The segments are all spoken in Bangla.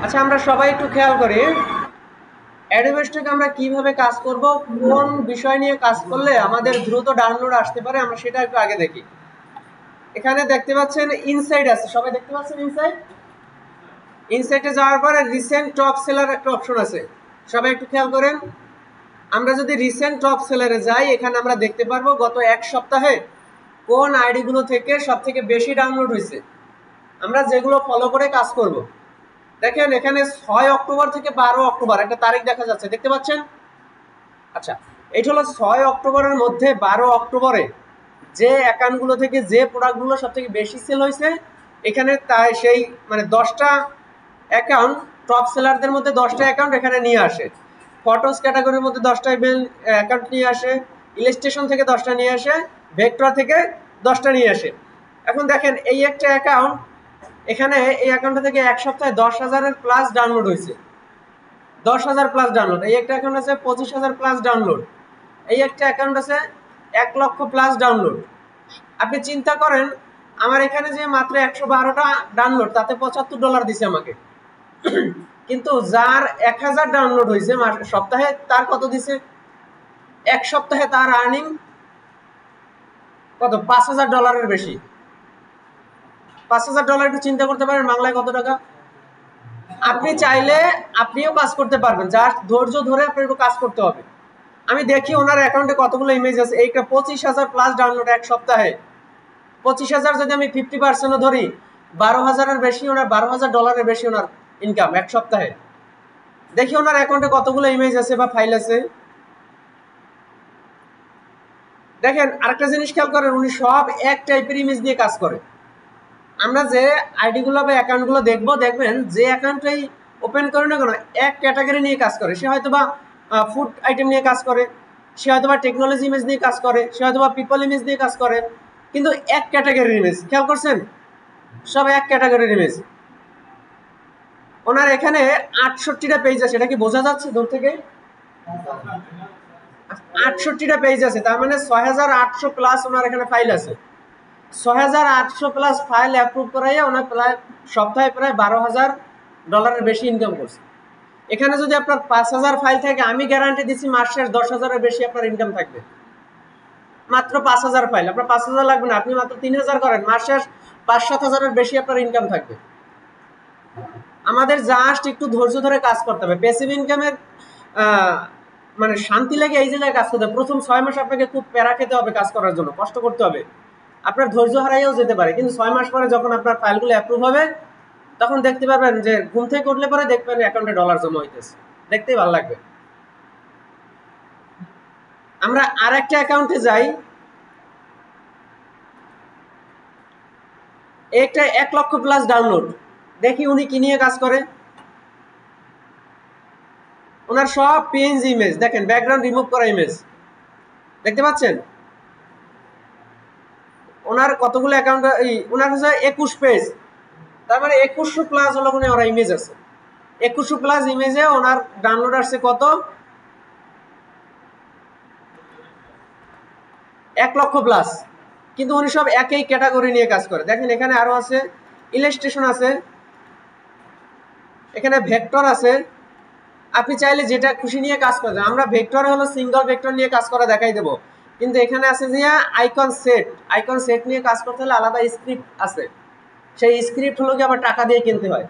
আচ্ছা, আমরা সবাই একটু খেয়াল করি অ্যাডোবে স্টক আমরা কিভাবে কাজ করব, কোন বিষয় নিয়ে কাজ করলে আমাদের দ্রুত ডাউনলোড আসতে পারে আমরা সেটা একটু আগে দেখি। এখানে দেখতে পাচ্ছেন ইনসাইড আছে, সবাই দেখতে পাচ্ছেন ইনসাইডে যাওয়ার পরে রিসেন্ট টপ সেলার একটা অপশন আছে, সবাই একটু খেয়াল করেন। আমরা যদি রিসেন্ট টপ সেলারে যাই এখানে আমরা দেখতে পারবো গত এক সপ্তাহে কোন আইডিগুলো থেকে সব থেকে বেশি ডাউনলোড হয়েছে, আমরা যেগুলো ফলো করে কাজ করব। দেখেন এখানে 6 অক্টোবর থেকে 12 অক্টোবর একটা তারিখ দেখা যাচ্ছে, দেখতে পাচ্ছেন? আচ্ছা, এটা হলো 6 অক্টোবরের মধ্যে 12 অক্টোবরে যে অ্যাকাউন্টগুলো থেকে যে প্রোডাক্টগুলো সব থেকে বেশি সেল হয়েছে এখানে তাই সেই মানে 10টা অ্যাকাউন্ট টপ সেলারদের মধ্যে 10টা অ্যাকাউন্ট এখানে নিয়ে আসে। ফটোস ক্যাটাগরির মধ্যে 10টা অ্যাকাউন্ট নিয়ে আসে, ইলাস্ট্রেশন থেকে 10টা নিয়ে আসে, ভেক্টর থেকে 10টা নিয়ে আসে। এখন দেখেন এই একটা অ্যাকাউন্ট, এখানে এই অ্যাকাউন্টটা থেকে এক সপ্তাহে 10,000-এর প্লাস ডাউনলোড হয়েছে, 10,000 প্লাস ডাউনলোড। এই একটা অ্যাকাউন্ট আছে 25,000 প্লাস ডাউনলোড, এই একটা অ্যাকাউন্ট আছে 1 লক্ষ প্লাস ডাউনলোড। আপনি চিন্তা করেন আমার এখানে যে মাত্র 112টা ডাউনলোড তাতে $75 দিছে আমাকে, কিন্তু যার 1000 ডাউনলোড হয়েছে সপ্তাহে তার কত দিছে? এক সপ্তাহে তার আর্নিং কত? $5,000 বেশি। $5,000 একটু চিন্তা করতে পারেন বাংলায় কত টাকা? আপনি চাইলে আপনিও কাজ করতে পারবেন, জাস্ট ধৈর্য ধরে আপনার একটু কাজ করতে হবে। আমি দেখি ওনার অ্যাকাউন্টে কতগুলো ইমেজ আছে, এইটা 25,000 প্লাস ডাউনলোড এক সপ্তাহে। 25,000 যদি আমি 50% ধরি, 12,000-এর বেশি ওনার, $12,000 বেশি ওনার ইনকাম এক সপ্তাহে। দেখি ওনার অ্যাকাউন্টে কতগুলো ইমেজ আছে বা ফাইল আছে। দেখেন আরেকটা জিনিস খেয়াল করেন, উনি সব এক টাইপের ইমেজ নিয়ে কাজ করে। আমরা যে আইডিগুলো বা অ্যাকাউন্টগুলো দেখবেন যে অ্যাকাউন্টটাই ওপেন করে না কেন এক ক্যাটাগরি নিয়ে কাজ করে। সে হয়তো বা ফুড আইটেম নিয়ে কাজ করে, সে হয়তো বা টেকনোলজি ইমেজ নিয়ে কাজ করে, সে হয়তো বা পিপল ইমেজ নিয়ে কাজ করে, কিন্তু এক ক্যাটাগরির ইমেজ। খেয়াল করছেন? সব এক ক্যাটাগরির ইমেজ। ওনার এখানে 68টা পেজ আছে, এটা কি বোঝা যাচ্ছে দূর থেকে? 68টা পেজ আছে, তার মানে 6,800 প্লাস ওনার এখানে ফাইল আছে। 6,800 প্লাস ফাইল অ্যাপ্রুভ করাইয়া ওনার প্রায় সপ্তাহে প্রায় $12,000 বেশি ইনকাম করছে। এখানে যদি আপনার 5,000 ফাইল থাকে, আমি গ্যারান্টি দিচ্ছি মাস শেষ 10,000-এর বেশি আপনার ইনকাম থাকবে। মাত্র 5,000 ফাইল, আপনার 5,000 লাগবে না, আপনি মাত্র 3,000 করেন, মাস শেষ 5-7,000-এর বেশি আপনার ইনকাম থাকবে। আমাদের জাস্ট একটু ধৈর্য ধরে কাজ করতে হবে। প্যাসিভ ইনকামের মানে শান্তি লাগে এই জায়গায় কাজ করতে হবে। প্রথম 6 মাস আপনাকে খুব প্যারা খেতে হবে, কাজ করার জন্য কষ্ট করতে হবে, আপনার ধৈর্য হারাইও যেতে পারে। কিন্তু 6 মাস পরে যখন আপনার ফাইলগুলো অ্যাপ্রুভ হবে তখন দেখতে পারবেন যে ঘুম থেকে উঠলে পরে দেখবেন অ্যাকাউন্টে ডলার জমা হইতেছে, দেখতেই ভালো লাগবে। আমরা আর একটা অ্যাকাউন্টে যাই, একটা 1 লক্ষ প্লাস ডাউনলোড। দেখি উনি কি নিয়ে কাজ করে। ওনার সব পিএনজি ইমেজ, দেখেন ব্যাকগ্রাউন্ড রিমুভ করা ইমেজ, দেখতে পাচ্ছেন? ওনার কতগুলো অ্যাকাউন্ট, ওনার হচ্ছে 21 পেজ, তার মানে 2100 প্লাস হলো ওনার ইমেজ আছে। 2100 প্লাস ইমেজে ওনার ডাউনলোড আসছে কত? 1 লক্ষ প্লাস। কিন্তু উনি সব একই ক্যাটাগরি নিয়ে কাজ করে। দেখেন এখানে আরো আছে, ইলাস্ট্রেশন আছে, এখানে ভেক্টর আছে। আপনি চাইলে যেটা খুশি নিয়ে কাজ করতে। আমরা ভেক্টর হলো সিঙ্গল ভেক্টর নিয়ে কাজ করা দেখাই দেবো, কিন্তু এখানে আছে যে আইকন সেট নিয়ে কাজ করতে হলে আলাদা স্ক্রিপ্ট আছে। সেই স্ক্রিপ্ট হলো কি আবার টাকা দিয়ে কিনতে হয়।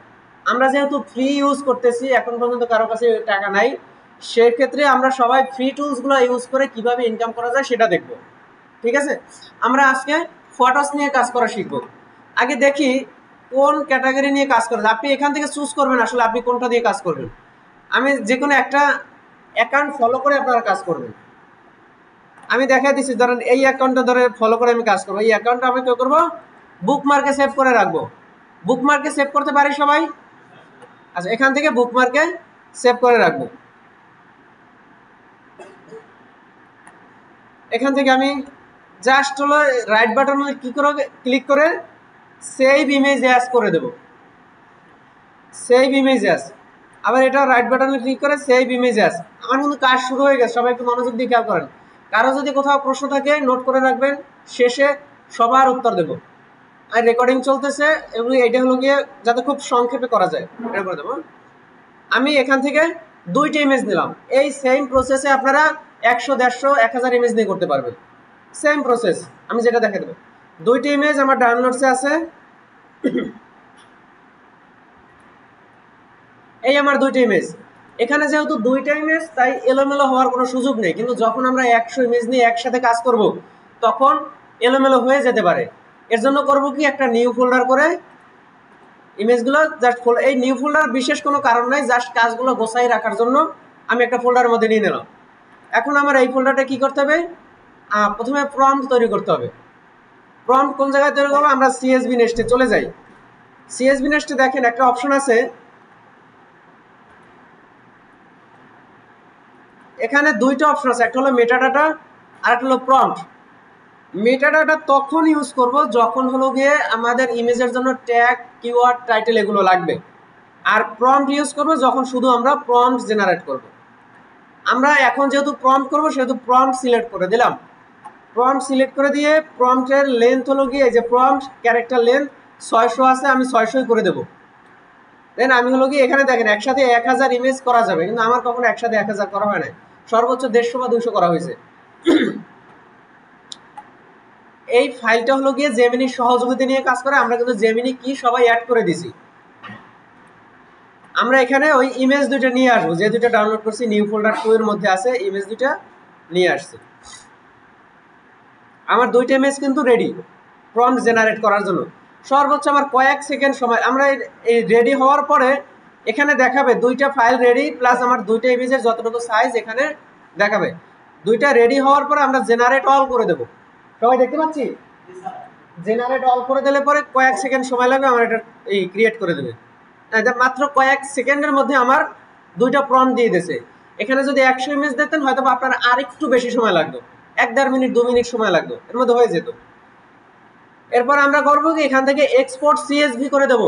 আমরা যেহেতু ফ্রি ইউজ করতেছি, এখন পর্যন্ত কারো কাছে টাকা নাই, সেক্ষেত্রে আমরা সবাই ফ্রি টুলসগুলো ইউজ করে কিভাবে ইনকাম করা যায় সেটা দেখব। ঠিক আছে, আমরা আজকে ফটোস নিয়ে কাজ করা শিখবো। আগে দেখি কোন ক্যাটাগরি নিয়ে কাজ করবেন। আপনি এখান থেকে চুজ করবেন আসলে আপনি কোনটা দিয়ে কাজ করবেন। আমি যে কোনো একটা অ্যাকাউন্ট ফলো করে আপনারা কাজ করবেন। আমি দেখাই দিচ্ছি, ধরেন এই অ্যাকাউন্টটা ধরে ফলো করে আমি কাজ করবো। এই অ্যাকাউন্টটা আমি কি করবো? বুকমার্কে সেভ করে রাখবো। বুকমার্কে সেভ করতে পারি সবাই? আচ্ছা, এখান থেকে বুকমার্কে সেভ করে রাখবো। এখান থেকে আমি জাস্ট হলো রাইট বাটন কি করে ক্লিক করে সেভ ইমেজ অ্যাজ করে দেব, সেভ ইমেজ অ্যাজ। আবার এটা রাইট বাটনে ক্লিক করে সেভ ইমেজ অ্যাজ। আমার কিন্তু কাজ শুরু হয়ে গেছে, সবাই একটু মনোযোগ দিয়ে খেয়াল করেন। কারো যদি কোথাও প্রশ্ন থাকে নোট করে রাখবেন, শেষে সবার উত্তর দেব। আর রেকর্ডিং চলতেছে এবং এটা হলো গিয়ে যাতে খুব সংক্ষেপে করা যায় এটা করে দেবো। আমি এখান থেকে 2টা ইমেজ নিলাম। এই সেম প্রসেসে আপনারা 100, 150, 1000 ইমেজ নিয়ে করতে পারবেন। সেম প্রসেস আমি যেটা দেখে দেবো। 2টা ইমেজ আমার ডাউনলোডসে আছে। এই আমার 2টা ইমেজ। এখানে যেহেতু 2টা ইমেজ তাই এলোমেলো হওয়ার কোনো সুযোগ নেই, কিন্তু যখন আমরা 100 ইমেজ নিয়ে একসাথে কাজ করব তখন এলোমেলো হয়ে যেতে পারে। এর জন্য করব কি, একটা নিউ ফোল্ডার করে ইমেজগুলো জাস্ট এই নিউ ফোল্ডার বিশেষ কোনো কারণ নাই, জাস্ট কাজগুলো গোছাই রাখার জন্য আমি একটা ফোল্ডারের মধ্যে নিয়ে নিলাম। এখন আমার এই ফোল্ডারটা কি করতে হবে, প্রথমে প্রম্পট তৈরি করতে হবে। প্রম্পট কোন জায়গায় তৈরি করবো, আমরা সিএসভি নেস্টে চলে যাই। সিএসভি নেস্টে দেখেন একটা অপশন আছে, এখানে 2টা অপশন আছে, একটা হলো মেটাডাটা আর একটা হলো প্রম্পট। মেটাডাটা তখন ইউজ করব যখন হলো গিয়ে আমাদের ইমেজের জন্য ট্যাগ, কিওয়ার্ড, টাইটেল এগুলো লাগবে। আর প্রম্পট ইউজ করব যখন শুধু আমরা প্রম্পট জেনারেট করব। আমরা এখন যেহেতু প্রম্পট করব সেহেতু প্রম্পট সিলেক্ট করে দিলাম। প্রম্পট সিলেক্ট করে দিয়ে প্রম্পটের লেন্থ হলো গিয়ে, এই যে প্রম্পট ক্যারেক্টার লেন্থ 600 আছে, আমি 600ই করে দেব। দেন আমি হলো গিয়ে এখানে দেখেন একসাথে 1000 ইমেজ করা যাবে, কিন্তু আমার কখনো একসাথে 1000 করা হয় না, সর্বোচ্চ 150 বা 200 করা হয়েছে। এই ফাইলটা হলো গিয়ে জেমিনির সহযোগিতা নিয়ে কাজ করে, আমরা কিন্তু জেমিনি কি সবাই অ্যাড করে দিছি। আমরা এখানে ওই ইমেজ 2টা নিয়ে আসবো, যে 2টা ডাউনলোড করছি নিউ ফোল্ডার 2 এর মধ্যে আছে, ইমেজ 2টা নিয়ে আসছি। আমার 2টা ইমেজ কিন্তু রেডি প্রম্পট জেনারেট করার জন্য। সর্বোচ্চ আমার কয়েক সেকেন্ড সময়, আমরা এই রেডি হওয়ার পরে এখানে দেখাবে 2টা ফাইল রেডি প্লাস আমার 2টা ইমেজের যতটুকু সাইজ এখানে দেখাবে। 2টা রেডি হওয়ার পরে আমরা জেনারেট অল করে দেব। সবাই দেখতে পাচ্ছি? জেনারেট অল করে দিলে পরে কয়েক সেকেন্ড সময় লাগবে, আমার এটা এই ক্রিয়েট করে দেবে। মাত্র কয়েক সেকেন্ডের মধ্যে আমার 2টা প্রম্পট দিয়ে দিয়েছে। এখানে যদি 100 ইমেজ দিতেন হয়তো আপনার আর একটু বেশি সময় লাগতো, 1-1.5 মিনিট 2 মিনিট সময় লাগতো, এর মধ্যে হয়ে যেত। এরপর আমরা করবো কি, এখান থেকে এক্সপোর্ট সিএসভি করে দেব।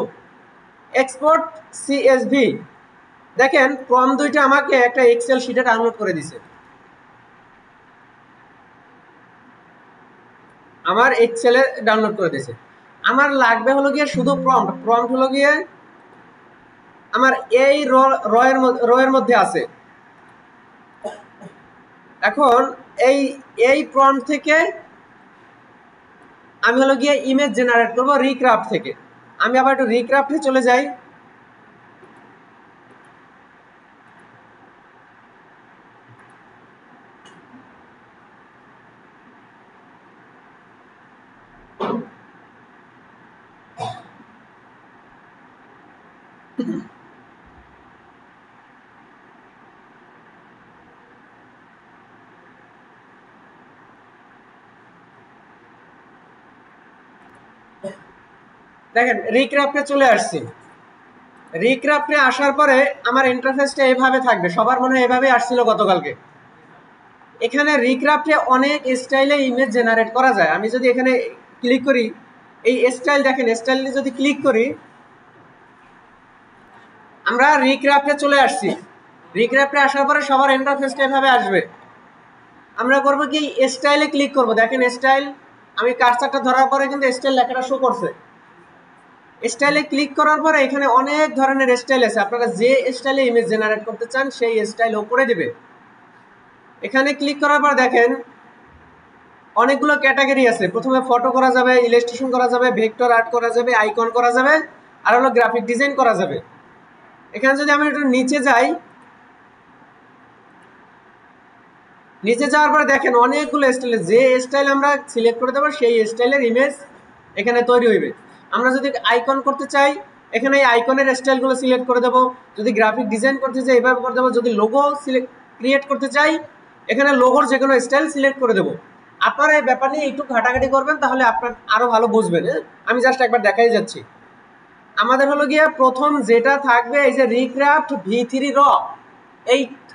এক্সপোর্ট সিএসভি, দেখেন প্রম্পট 2টা আমাকে একটা এক্সেল শিটে ডাউনলোড করে দিছে, আমার এক্সেলে ডাউনলোড করে দিয়েছে। আমার লাগবে হলো গিয়ে শুধু প্রম্পট। প্রম্পট হলো গিয়ে আমার এই রয়ের মধ্যে আছে। এখন এই প্রম্পট থেকে আমি হলো গিয়ে ইমেজ জেনারেট করব রিক্রাফট থেকে। আমি আবার একটু রিক্রাফটে চলে যাই। দেখেন রিক্রাফটে চলে আসছি। রিক্রাফটে আসার পরে আমার ইন্টারফেসটা এভাবে থাকবে, সবার মনে হয় এভাবে আসছিল গতকালকে। এখানে রিক্রাফটে অনেক স্টাইলে ইমেজ জেনারেট করা যায়। আমি যদি এখানে ক্লিক করি, এই স্টাইল দেখেন, স্টাইলে যদি ক্লিক করি আমরা রিক্রাফটে চলে আসছি। রিক্রাফটে আসার পরে সবার ইন্টারফেসটা এভাবে আসবে। আমরা করব কি, স্টাইলে ক্লিক করব। দেখেন স্টাইল, আমি কার্সারটা ধরার পরে কিন্তু স্টাইল লেখাটা শো করছে। স্টাইলে ক্লিক করার পরে এখানে অনেক ধরনের স্টাইল আছে, আপনারা যে স্টাইলে ইমেজ জেনারেট করতে চান সেই স্টাইল উপরে দিবে। এখানে ক্লিক করার পর দেখেন অনেকগুলো ক্যাটাগরি আছে। প্রথমে ফটো করা যাবে, ইলাস্ট্রেশন করা যাবে, ভেক্টর আর্ট করা যাবে, আইকন করা যাবে, আর হলো গ্রাফিক ডিজাইন করা যাবে। এখানে যদি আমি একটু নিচে যাই, নিচে যাওয়ার পরে দেখেন অনেকগুলো স্টাইল, যে স্টাইল আমরা সিলেক্ট করে দেবো সেই স্টাইলের ইমেজ এখানে তৈরি হইবে। আমরা যদি আইকন করতে চাই এখানে এই আইকনের স্টাইলগুলো সিলেক্ট করে দেবো। যদি গ্রাফিক ডিজাইন করতে চাই এভাবে করে দেবো। যদি লোগো ক্রিয়েট করতে চাই এখানে লোগোর যে কোনো স্টাইল সিলেক্ট করে দেবো। আপনারা এই ব্যাপার নিয়ে একটু ঘাটাঘাটি করবেন, তাহলে আপনার আরো ভালো বুঝবেন। আমি জাস্ট একবার দেখাই যাচ্ছি। আমাদের হলো গিয়ে প্রথম যেটা থাকবে এই যে রিক্রাফট V3 র,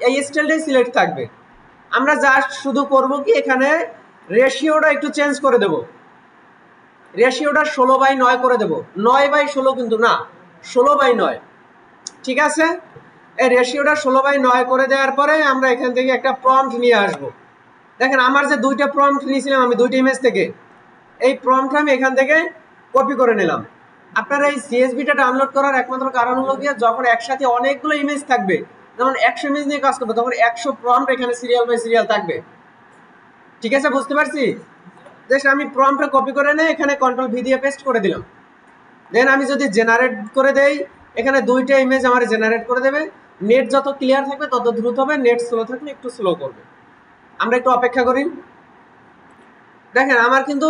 এই স্টাইলটাই সিলেক্ট থাকবে। আমরা জাস্ট শুধু করব কি, এখানে রেশিওটা একটু চেঞ্জ করে দেব। রেশিওটা 16:9 করে দেব। 9/16 কিন্তু না, 16/9, ঠিক আছে? এই রেশিওটা 16/9 করে দেওয়ার পরে আমরা এখান থেকে একটা প্রম্পট নিয়ে আসব। দেখেন আমার যে 2টা প্রম্পট নিয়েছিলাম আমি 2টা ইমেজ থেকে, এই প্রম্পট আমি এখান থেকে কপি করে নিলাম। আপনারা এই সিএসভিটা ডাউনলোড করার একমাত্র কারণ হলো গিয়ে যখন একসাথে অনেকগুলো ইমেজ থাকবে, যেমন 100 ইমেজ নিয়ে কাজ করবে, তখন 100 প্রম্পট এখানে সিরিয়াল বাই সিরিয়াল থাকবে। ঠিক আছে, বুঝতে পারছি? জাস্ট আমি প্রম্পটটা কপি করে নিয়ে এখানে কন্ট্রোল ভি দিয়ে পেস্ট করে দিলাম। দেন আমি যদি জেনারেট করে দেই, এখানে 2টা ইমেজ আমার জেনারেট করে দেবে। নেট যত ক্লিয়ার থাকবে তত দ্রুত হবে, নেট স্লো থাকলে একটু স্লো করবে। আমরা একটু অপেক্ষা করি। দেখেন আমার কিন্তু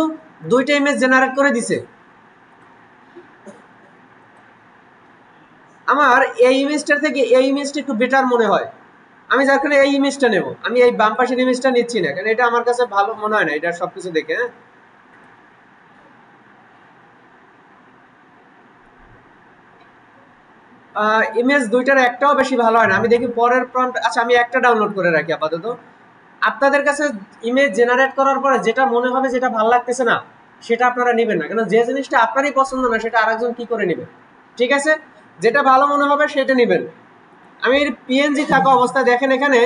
2টা ইমেজ জেনারেট করে দিছে। আমার এই ইমেজটার থেকে এই ইমেজটা একটু বেটার মনে হয়, আমি যার কারণে এই ইমেজটা নেব। আমি এই বাম পাশের ইমেজটা নিচ্ছি না, কারণ এটা আমার কাছে ভালো মনে হয় না এটা সবকিছু দেখে। ইমেজ 2টার একটাও বেশি ভালো হয় না, আমি দেখি পরের প্রম্পট। আচ্ছা আমি একটা ডাউনলোড করে রাখি আপাতত। আপনাদের কাছে ইমেজ জেনারেট করার পরে যেটা মনে হবে যেটা ভালো লাগতেছে না সেটা আপনারা নেবেন না, কারণ যে জিনিসটা আপনারই পছন্দ না সেটা আরেকজন কি করে নেবে। ঠিক আছে, যেটা ভালো মনে হবে সেটা নেবেন। আমি পিএনজি থাকা অবস্থায় দেখেন এখানে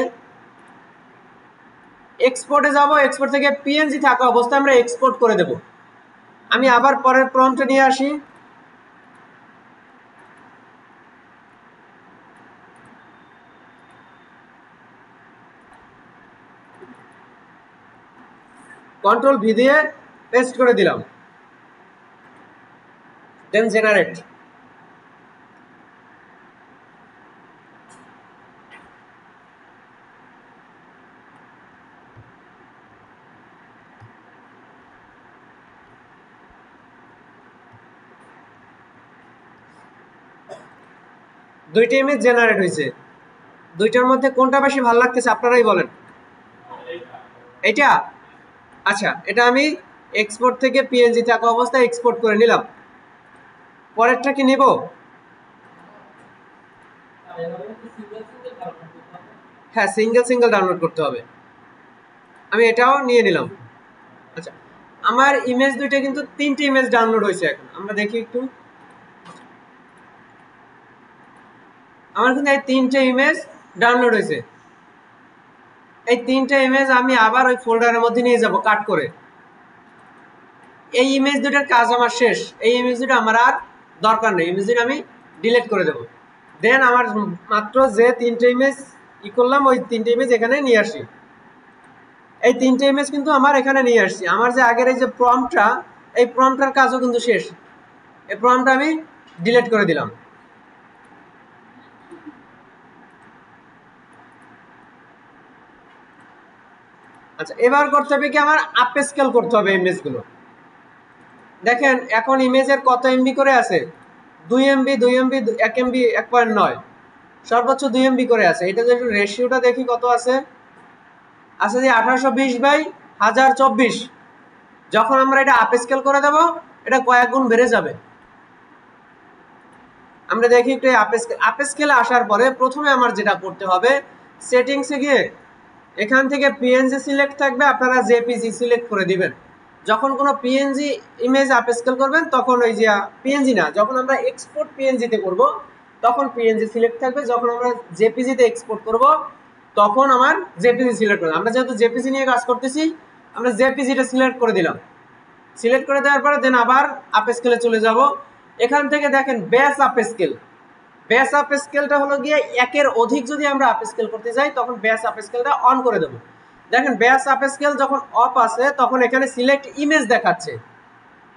এক্সপোর্টে যাব, এক্সপোর্ট থেকে পিএনজি থাকা অবস্থায় আমরা এক্সপোর্ট করে দেব। আমি আবার পরের প্রম্পটে নিয়ে আসি। কন্ট্রোল ভি দিয়ে পেস্ট করে দিলাম, দেন জেনারেট। দুইটা ইমেজ জেনারেট হয়েছে, দুইটার মধ্যে কোনটা বেশি ভালো লাগতেছে আপনারাই বলেন। এটা আচ্ছা, এটা আমি এক্সপোর্ট থেকে পিএনজি থাকা অবস্থায় এক্সপোর্ট করে নিলাম। পরেরটা কি নেব? হ্যাঁ, সিঙ্গেল সিঙ্গেল ডাউনলোড করতে হবে। আমি এটাও নিয়ে নিলাম। আচ্ছা, আমার ইমেজ দুইটা কিন্তু 3টে ইমেজ ডাউনলোড হয়েছে। এখন আমরা দেখি একটু। আমার কিন্তু এই 3টে ইমেজ ডাউনলোড হয়েছে। এই 3টে ইমেজ আমি আবার ওই ফোল্ডারের মধ্যে নিয়ে যাব কাট করে। এই ইমেজ দুটার কাজ আমার শেষ, এই ইমেজ দুটো আমার আর দরকার নেই, ইমেজ দুটো আমি ডিলিট করে দেব। দেন আমার মাত্র যে 3টে ইমেজ ই করলাম ওই 3টে ইমেজ এখানে নিয়ে আসি। এই 3টে ইমেজ কিন্তু আমার এখানে নিয়ে আসছি। আমার যে আগের এই যে প্রম্পটটা, এই প্রম্পটটার কাজও কিন্তু শেষ। এই প্রম্পটটা আমি ডিলিট করে দিলাম। আচ্ছা, এবার করতে হবে কি, আমার আপ স্কেল করতে হবে ইমেজগুলো। দেখেন এখন ইমেজের কত এমবি করে আছে, 2 এমবি, 2 এমবি, 1 এমবি, 1.9, সর্বোচ্চ 2 এমবি করে আছে। এটা যদি রেশিওটা দেখি কত আছে, আছে যে 1820/1024। যখন আমরা এটা আপ স্কেল করে দেব এটা কয়েক গুণ বেড়ে যাবে। আমরা দেখি একটু আপ স্কেলে আসার পরে প্রথমে আমার যেটা করতে হবে, সেটিংসে গিয়ে এখান থেকে পিএনজি সিলেক্ট থাকবে, আপনারা জেপিজি সিলেক্ট করে দিবেন। যখন কোনো পিএনজি ইমেজ আপ স্কেল করবেন তখন ওই যে পিএনজি না, যখন আমরা এক্সপোর্ট পিএনজিতে করব তখন পিএনজি সিলেক্ট থাকবে, যখন আমরা জেপিজিতে এক্সপোর্ট করব তখন আমার জেপিজি সিলেক্ট করবে। আমরা যেহেতু জেপিজি নিয়ে কাজ করতেছি আমরা জেপিজিটা সিলেক্ট করে দিলাম। সিলেক্ট করে দেওয়ার পরে দেন আবার আপ স্কেলে চলে যাব। এখান থেকে দেখেন ব্যাস আপ স্কেল, ব্যাস আপ স্কেলটা হলো গিয়ে একের অধিক যদি আমরা আপ স্কেল করতে যাই তখন ব্যাস আপ স্কেলটা অন করে দেব। দেখেন ব্যাস আপ স্কেল যখন অফ আছে তখন এখানে সিলেক্ট ইমেজ দেখাচ্ছে,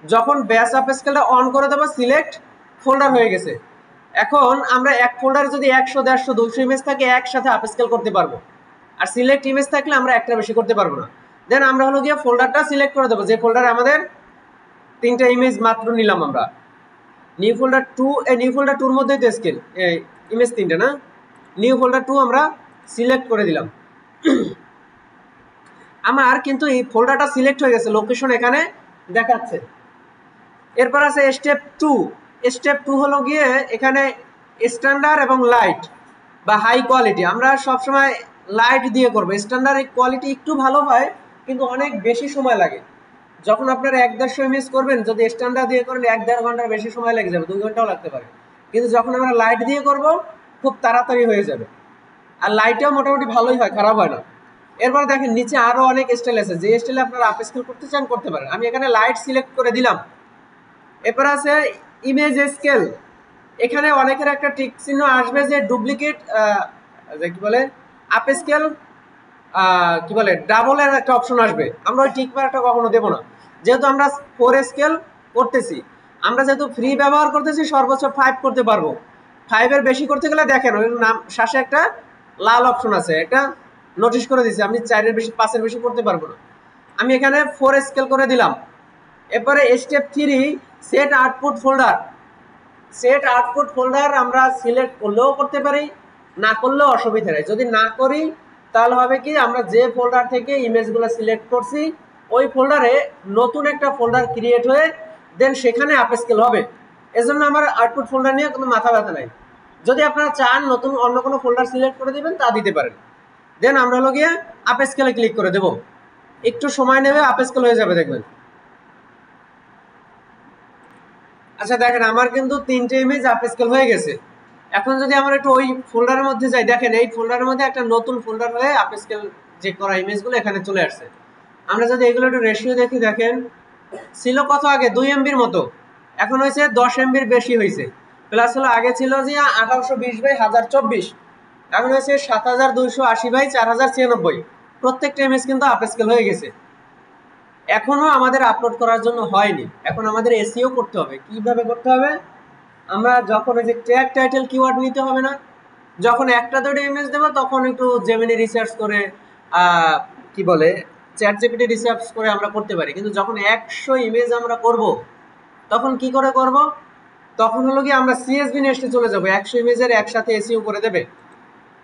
যখন ব্যাস আপ স্কেলটা অন করে দেবো সিলেক্ট ফোল্ডার হয়ে গেছে। এখন আমরা এক ফোল্ডারে যদি 100, 150, 200 ইমেজ থাকে একসাথে আপ স্কেল করতে পারবো, আর সিলেক্ট ইমেজ থাকলে আমরা একটা বেশি করতে পারবো না। দেন আমরা হলো গিয়ে ফোল্ডারটা সিলেক্ট করে দেবো, যে ফোল্ডারে আমাদের 3টে ইমেজ মাত্র নিলাম আমরা। নিউ ফোল্ডার 2, এই নিউ ফোল্ডার 2 এর মধ্যেই তো স্কেল ইমেজ 3টে না, নিউ ফোল্ডার 2 আমরা সিলেক্ট করে দিলাম। আমার কিন্তু এই ফোল্ডারটা সিলেক্ট হয়ে গেছে, লোকেশন এখানে দেখাচ্ছে। এরপর আছে স্টেপ 2। স্টেপ 2 হলো গিয়ে এখানে স্ট্যান্ডার্ড এবং লাইট বা হাই কোয়ালিটি। আমরা সবসময় লাইট দিয়ে করবো, স্ট্যান্ডার্ড কোয়ালিটি একটু ভালো হয় কিন্তু অনেক বেশি সময় লাগে। যখন আপনারা 1-150 ইমেজ করবেন যদি স্ট্যান্ডার্ড দিয়ে করেন 1-1.5 ঘন্টার বেশি সময় লেগে যাবে, 2 ঘন্টাও লাগতে পারে। কিন্তু যখন আমরা লাইট দিয়ে করব খুব তাড়াতাড়ি হয়ে যাবে, আর লাইটেও মোটামুটি ভালোই হয়, খারাপ হয় না। এরপরে দেখেন নিচে আরো অনেক স্টাইল আছে, যে স্টাইলে আপনারা আপ স্কেল করতে চান করতে পারেন। আমি এখানে লাইট সিলেক্ট করে দিলাম। এরপর আছে ইমেজ স্কেল, এখানে অনেকের একটা টিক চিহ্ন আসবে যে ডুপ্লিকেট কি বলে আপ স্কেল কি বলে ডাবলের একটা অপশন আসবে, আমরা ওই টিক মার্কটা কখনো দেবো না। যেহেতু আমরা 4 স্কেল করতেছি, আমরা যেহেতু ফ্রি ব্যবহার করতেছি সর্বোচ্চ 5 করতে পারবো। 5 এর বেশি করতে গেলে দেখেন ওই নাম শেষে একটা লাল অপশন আছে, এটা নোটিশ করে দিয়েছি, আমি 4 এর বেশি 5 এর বেশি করতে পারবো না। আমি এখানে 4 স্কেল করে দিলাম। এরপরে step 3 set output folder. Set output folder আমরা সিলেক্ট করলেও করতে পারি, না করলেও অসুবিধা নেই। যদি না করি তাহলে হবে কি, আমরা যে ফোল্ডার থেকে ইমেজগুলো সিলেক্ট করছি ওই ফোল্ডারে নতুন একটা ফোল্ডার ক্রিয়েট হয়ে দেন সেখানে আপ স্কেল হবে। এজন্য আমার আউটপুট ফোল্ডার নিয়ে কোনো মাথা ব্যথা নাই। যদি আপনারা চান নতুন অন্য কোনো ফোল্ডার সিলেক্ট করে দিবেন তা দিতে পারেন। দেন আমরা হলো গিয়ে আপ স্কেলে ক্লিক করে দেব, একটু সময় নেবে, আপ স্কেল হয়ে যাবে দেখবেন। আচ্ছা দেখেন আমার কিন্তু 3টে ইমেজ আপ স্কেল হয়ে গেছে। এখন যদি আমরা একটু ওই ফোল্ডারের মধ্যে যাই, দেখেন এই ফোল্ডারের মধ্যে একটা নতুন ফোল্ডার হয়ে আপ স্কেল যে করা ইমেজগুলো এখানে চলে আসছে। আমরা যদি এগুলো একটু রেশিও দেখি, দেখেন ছিল কত আগে 2 MB মতো, এখন হয়েছে 10 MB বেশি হয়েছে। প্লাস হলো আগে ছিল যে 1820/1024, এখন হয়েছে 7280/4096। প্রত্যেকটা ইমেজ কিন্তু আপ স্কেল হয়ে গেছে। এখনো আমাদের আপলোড করার জন্য হয়নি, এখন আমাদের এসইও করতে হবে। কিভাবে করতে হবে, আমরা যখন এই যে ট্যাগ টাইটেল কিওয়ার্ড নিতে হবে না, যখন একটা দুটো ইমেজ দেবো তখন একটু জেমিনি রিসার্চ করে কি বলে চ্যাট জিপিটি রিসার্চ করে আমরা করতে পারি। কিন্তু যখন 100 ইমেজ আমরা করব তখন কি করে করব, তখন হলো কি আমরা সিএসভি নেস্টে চলে যাব। 100 ইমেজের একসাথে এসইও করে দেবে।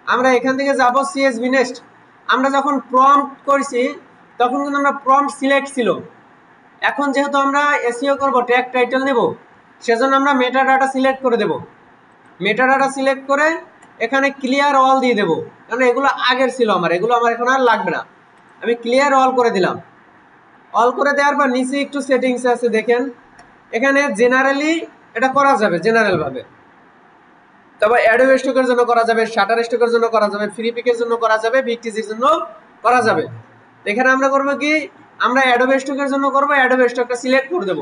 আমরা এখান থেকে যাব সিএসভি নেস্ট। আমরা যখন প্রম্পট করছি তখন কিন্তু আমরা প্রম্পট সিলেক্ট ছিল। এখন যেহেতু আমরা এসইও করব, ট্যাগ টাইটেল নেব, সেজন্য আমরা মেটা ডাটা সিলেক্ট করে দেব। মেটা ডাটা সিলেক্ট করে এখানে ক্লিয়ার অল দিয়ে দেব, কারণ এগুলো আগের ছিল, এগুলো আমার এখন আর লাগবে না। আমি ক্লিয়ার অল করে দিলাম। অল করে দেওয়ার পর নিচে একটু সেটিংস আছে, দেখেন এখানে জেনারেলি এটা করা যাবে জেনারেল ভাবে, তবে অ্যাডোব স্টকের জন্য করা যাবে, শাটার স্টকের জন্য করা যাবে, ফ্রি পিকের জন্য করা যাবে, বিটিজির জন্য করা যাবে। এখানে আমরা করব কি, আমরা অ্যাডোব স্টকের জন্য করব, অ্যাডোব স্টকটা সিলেক্ট করে দেব।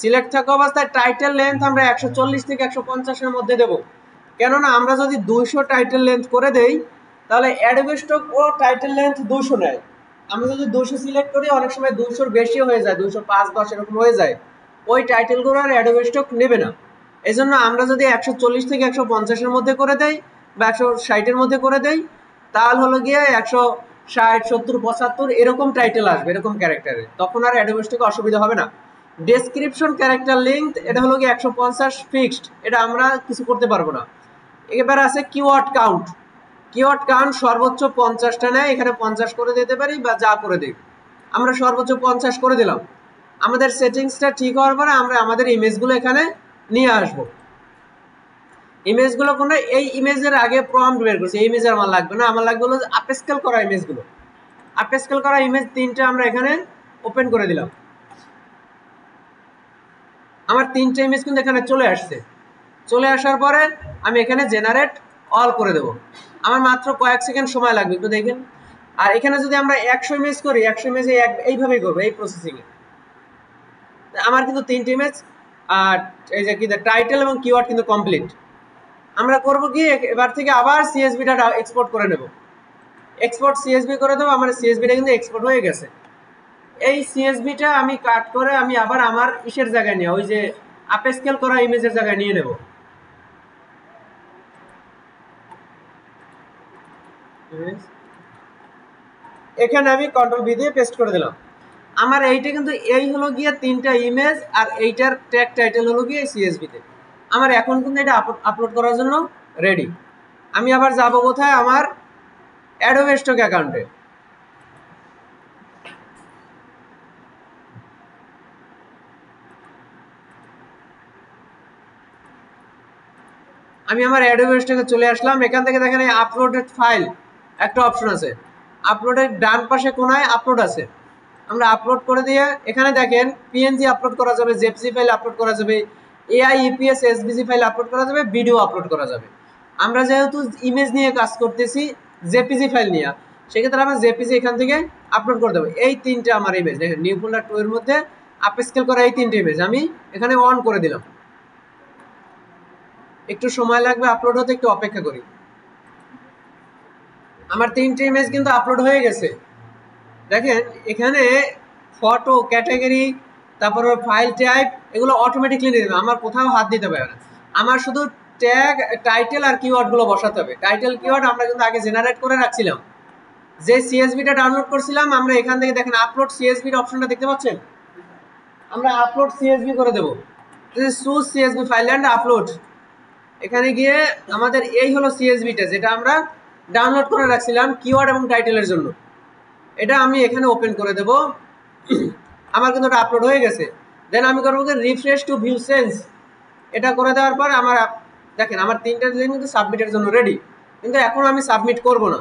সিলেক্ট থাকা অবস্থায় টাইটেল লেন্থ আমরা 140 থেকে 150 এর মধ্যে দেব। কেননা আমরা যদি 200 টাইটেল লেন্থ করে দেই তাহলে অ্যাডোব স্টক ও টাইটেল লেন্থ 200 নেয়। আমরা যদি 200 সিলেক্ট করি অনেক সময় 200 এর বেশি হয়ে যায়, 205 10 এরকম হয়ে যায়, ওই টাইটেলগুলো আর অ্যাডোব স্টক নেবে না। এজন্য আমরা যদি 140 থেকে 150 এর মধ্যে করে দেই বা 160 এর মধ্যে করে দেই, তাহলে হলো গিয়ে 160 70 75 এরকম টাইটেল আসবে, এরকম ক্যারেক্টারে, তখন আর অ্যাডোব স্টকে অসুবিধা হবে না। ডেসক্রিপশন ক্যারেক্টার লেংথ এটা হলো কি 150 ফিক্সড, এটা আমরা কিছু করতে পারবো না। এবার আছে কিওয়ার্ড কাউন্ট। কিওয়ার্ড কাউন্ট সর্বোচ্চ 50টা নেয়, এখানে 50 করে দিতে পারি বা যা করে দিই, আমরা সর্বোচ্চ 50 করে দিলাম। আমাদের সেটিংসটা ঠিক হওয়ার পরে আমরা আমাদের ইমেজগুলো এখানে নিয়ে আসব। ইমেজগুলো কোনো এই ইমেজের আগে প্রম্পট বের করছি, এই ইমেজ আমার লাগবে না, আমার লাগবে হলো আপস্কেল করা ইমেজগুলো। আপস্কেল করা ইমেজ 3টা আমরা এখানে ওপেন করে দিলাম। আমার 3টে ইমেজ কিন্তু এখানে চলে আসছে। চলে আসার পরে আমি এখানে জেনারেট অল করে দেব। আমার মাত্র কয়েক সেকেন্ড সময় লাগবে, একটু দেখেন। আর এখানে যদি আমরা 100 ইমেজ করি, 100 ইমেজে এইভাবেই করবো, এই প্রসেসিংয়ে। আমার কিন্তু 3টে ইমেজ আর এই যে কি টাইটেল এবং কিওয়ার্ড কিন্তু কমপ্লিট। আমরা করব কি, এবার থেকে আবার সিএসভি ডাটা এক্সপোর্ট করে নেব। এক্সপোর্ট সিএসভি করে দেবো। আমার সিএসভিটা কিন্তু এক্সপোর্ট হয়ে গেছে। এই সিএসভিটা আমি কাট করে আমি আবার আমার ইসের জায়গায় নিয়ে, ওই যে আপস্কেল করা ইমেজের জায়গায় নিয়ে নেব। এখানে আমি কন্ট্রোল ভি দিয়ে পেস্ট করে দিলাম। আমার এইটা কিন্তু এই হলো গিয়ে 3টা ইমেজ আর এইটার ট্যাগ টাইটেল হলো গিয়ে সিএসভিতে। আমার এখন কিন্তু এটা আপলোড করার জন্য রেডি। আমি আবার যাব কোথায়, আমার অ্যাডোব স্টক অ্যাকাউন্টে। আমি আমার অ্যাডোব স্টকে চলে আসলাম। এখান থেকে দেখেন এই আপলোডেড ফাইল একটা অপশন আছে, আপলোডের ডান পাশে কোনায় আপলোড আছে। আমরা আপলোড করে দিয়ে এখানে দেখেন পিএনজি আপলোড করা যাবে, জেপিজি ফাইল আপলোড করা যাবে, AI EPS SBG file upload করা যাবে, ভিডিও আপলোড করা যাবে। আমরা যেহেতু ইমেজ নিয়ে কাজ করতেছি, জেপিজি ফাইল নিয়ে, সেক্ষেত্রে আমরা জেপিজি এখান থেকে আপলোড করে দেবো। এই 3টে আমার ইমেজ দেখেন, নিউ ফোল্ডার 2 এর মধ্যে আপস্কেল করা এই 3টে ইমেজ আমি এখানে অন করে দিলাম। একটু সময় লাগবে আপলোড হতে, একটু অপেক্ষা করি। আমার 3টে ইমেজ কিন্তু আপলোড হয়ে গেছে। দেখেন এখানে ফটো, ক্যাটাগরি, তারপর ফাইল টাইপ, এগুলো অটোমেটিকলি নিয়ে দেবে, আমার কোথাও হাত দিতে পারে না। আমার শুধু ট্যাগ, টাইটেল আর কিওয়ার্ডগুলো বসাতে হবে। টাইটেল কিওয়ার্ড আমরা কিন্তু আগে জেনারেট করে রাখছিলাম। যে সিএসভিটা ডাউনলোড করছিলাম আমরা, এখান থেকে দেখেন আপলোড সিএসভির অপশনটা দেখতে পাচ্ছেন, আমরা আপলোড সিএসভি করে দেবো। Choose CSV file and upload, এখানে গিয়ে আমাদের এই হলো সিএসভিটা যেটা আমরা ডাউনলোড করে রাখছিলাম কিওয়ার্ড এবং টাইটেলের জন্য। এটা আমি এখানে ওপেন করে দেব। আমার কিন্তু এটা আপলোড হয়ে গেছে। দেন আমি করবো রিফ্রেশ টু ভিউ চেঞ্জ। এটা করে দেওয়ার পর আমার দেখেন আমার 3টা ডিজাইন কিন্তু সাবমিটের জন্য রেডি, কিন্তু এখন আমি সাবমিট করব না।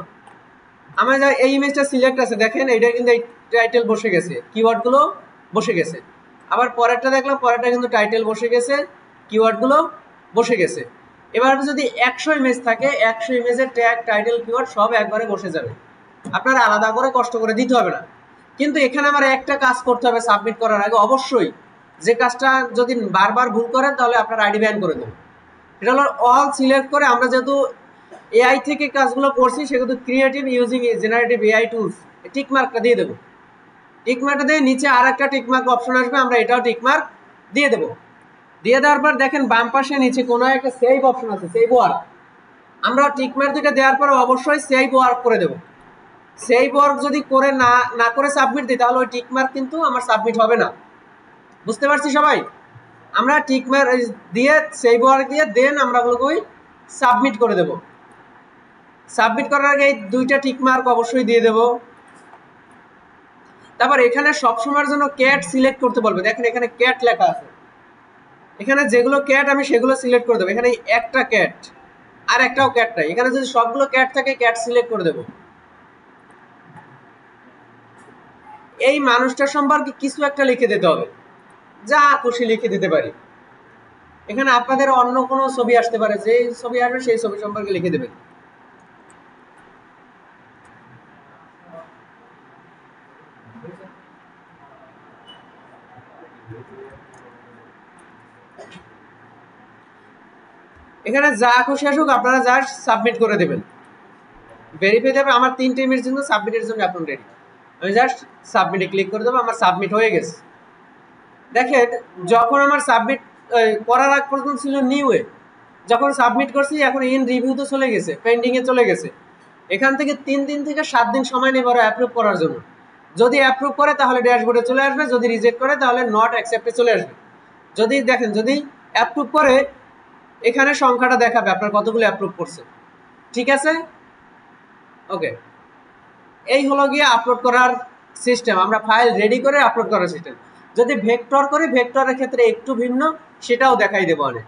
আমার যা এই ইমেজটা সিলেক্ট আছে দেখেন, এটা কিন্তু এই টাইটেল বসে গেছে, কিওয়ার্ডগুলো বসে গেছে। আবার পরেরটা দেখলাম, পরেরটা কিন্তু টাইটেল বসে গেছে, কিওয়ার্ডগুলো বসে গেছে। এবার যদি 100 ইমেজ থাকে, 100 ইমেজের ট্যাগ, টাইটেল, কিওয়ার্ড সব একবারে বসে যাবে, আপনারা আলাদা করে কষ্ট করে দিতে হবে না। কিন্তু এখানে আমার একটা কাজ করতে হবে সাবমিট করার আগে অবশ্যই, যে কাজটা যদি বারবার ভুল করেন তাহলে আপনার আইডি ব্যান করে দেবে। এটা হলো অল সিলেক্ট করে, আমরা যেহেতু এআই থেকে কাজগুলো করছি সেগুলো creative using generative AI tools, টিকমার্কটা দিয়ে দেবো। টিকমার্কটা দিয়ে নিচে আর একটা টিকমার্ক অপশন আসবে, আমরা এটাও টিকমার্ক দিয়ে দেবো। দিয়ে দেওয়ার পর দেখেন বাম পাশে নিচে কোনো একটা সেভ অপশন আছে, সেভ ওয়ার্ক। আমরা টিকমার্ক দুইটা দেওয়ার পর অবশ্যই সেভ ওয়ার্ক করে দেবো। সেভ ওয়ার্ক যদি করে না করে সাবমিট দিই তাহলে ওই টিকমার্ক কিন্তু আমার সাবমিট হবে না। বুঝতে পারছি সবাই? আমরা টিকমার্ক দিয়ে সেভ ওয়ার্ক দিয়ে দেন আমরা ওগুলোকে সাবমিট করে দেব। সাবমিট করার আগে এই 2টা টিকমার্ক অবশ্যই দিয়ে দেব। তারপর এখানে সবসময়ের জন্য ক্যাট সিলেক্ট করতে বলবে। দেখেন এখানে ক্যাট লেখা আছে, এখানে যেগুলো ক্যাট আমি সেগুলো সিলেক্ট করে দেবো। এখানে একটা ক্যাট আর একটাও ক্যাট নাই, এখানে যদি সবগুলো ক্যাট থাকে ক্যাট সিলেক্ট করে দেবো। এই মানুষটার সম্পর্কে কিছু একটা লিখে দিতে হবে, যা খুশি লিখে দিতে পারি। এখানে আপনাদের অন্য কোনো ছবি আসতে পারে, যে ছবি আসবে সেই ছবি সম্পর্কে লিখে দেবেন। এখানে যা খুশি আসুক আপনারা জাস্ট সাবমিট করে দেবেন। ভেরিফাই দেবে। আমার 3টে ইমেজ জন্য সাবমিটের জন্য এখন রেডি, আমি জাস্ট সাবমিটে ক্লিক করে দেবো। আমার সাবমিট হয়ে গেছে। দেখেন যখন আমার সাবমিট করার আগ পর্যন্ত ছিল নিউয়ে, যখন সাবমিট করছি এখন ইন রিভিউতে চলে গেছে, পেন্ডিংয়ে চলে গেছে। এখান থেকে 3 দিন থেকে 7 দিন সময় নেবে ওরা অ্যাপ্রুভ করার জন্য। যদি অ্যাপ্রুভ করে তাহলে ড্যাশবোর্ডে চলে আসবে, যদি রিজেক্ট করে তাহলে নট অ্যাকসেপ্টে চলে আসবে। যদি দেখেন যদি অ্যাপ্রুভ করে এখানে সংখ্যাটা দেখাবে আপনার কতগুলো অ্যাপ্রুভ করছে। ঠিক আছে, ওকে। এই হলো গিয়ে আপলোড করার সিস্টেম, আমরা ফাইল রেডি করে আপলোড করার সিস্টেম। যদি ভেক্টর করি, ভেক্টরের ক্ষেত্রে একটু ভিন্ন, সেটাও দেখাই দেবো অনেক।